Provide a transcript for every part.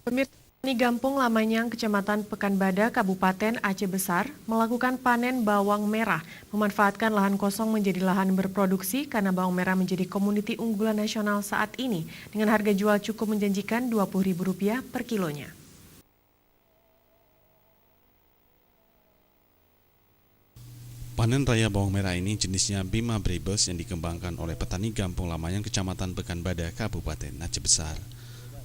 Pemirsa Petani Gampung Lamanyang, Kecamatan Pekanbada, Kabupaten Aceh Besar, melakukan panen bawang merah, memanfaatkan lahan kosong menjadi lahan berproduksi karena bawang merah menjadi komoditi unggulan nasional saat ini, dengan harga jual cukup menjanjikan Rp20.000 per kilonya. Panen raya bawang merah ini jenisnya Bima Brebes yang dikembangkan oleh petani Gampung Lamanyang, Kecamatan Pekanbada, Kabupaten Aceh Besar.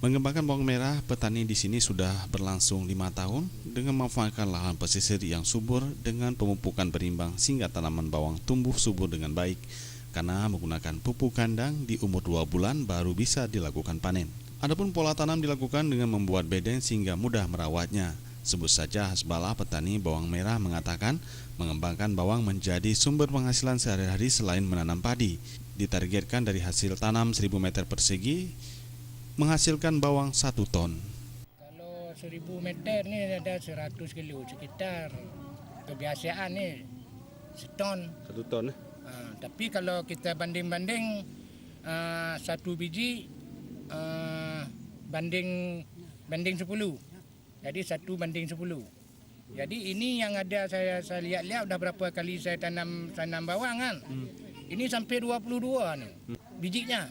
Mengembangkan bawang merah, petani di sini sudah berlangsung 5 tahun dengan memanfaatkan lahan pesisir yang subur dengan pemupukan berimbang sehingga tanaman bawang tumbuh subur dengan baik. Karena menggunakan pupuk kandang di umur 2 bulan baru bisa dilakukan panen. Adapun pola tanam dilakukan dengan membuat beden sehingga mudah merawatnya. Sebut saja Hasbalah, petani bawang merah, mengatakan mengembangkan bawang menjadi sumber penghasilan sehari-hari selain menanam padi. Ditargetkan dari hasil tanam 1000 meter persegi menghasilkan bawang 1 ton. Kalau 1000 meter ni ada 100 kilo sekitar. Kebiasaan ni seton. 1 ton. Tapi kalau kita banding-banding satu biji banding 10. Jadi 1:10. Jadi ini yang ada saya lihat-lihat dah berapa kali saya tanam bawang kan. Ini sampai 22 ni bijinya.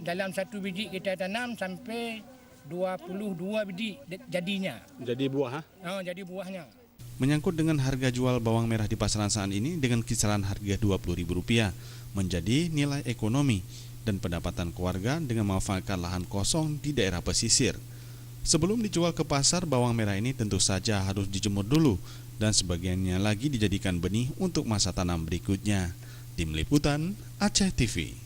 Dalam satu biji kita tanam sampai 22 biji jadinya. Jadi buah, Jadi buahnya. Menyangkut dengan harga jual bawang merah di pasaran saat ini dengan kisaran harga Rp20.000 menjadi nilai ekonomi dan pendapatan keluarga dengan memanfaatkan lahan kosong di daerah pesisir. Sebelum dijual ke pasar, bawang merah ini tentu saja harus dijemur dulu dan sebagiannya lagi dijadikan benih untuk masa tanam berikutnya. Tim Liputan Aceh TV.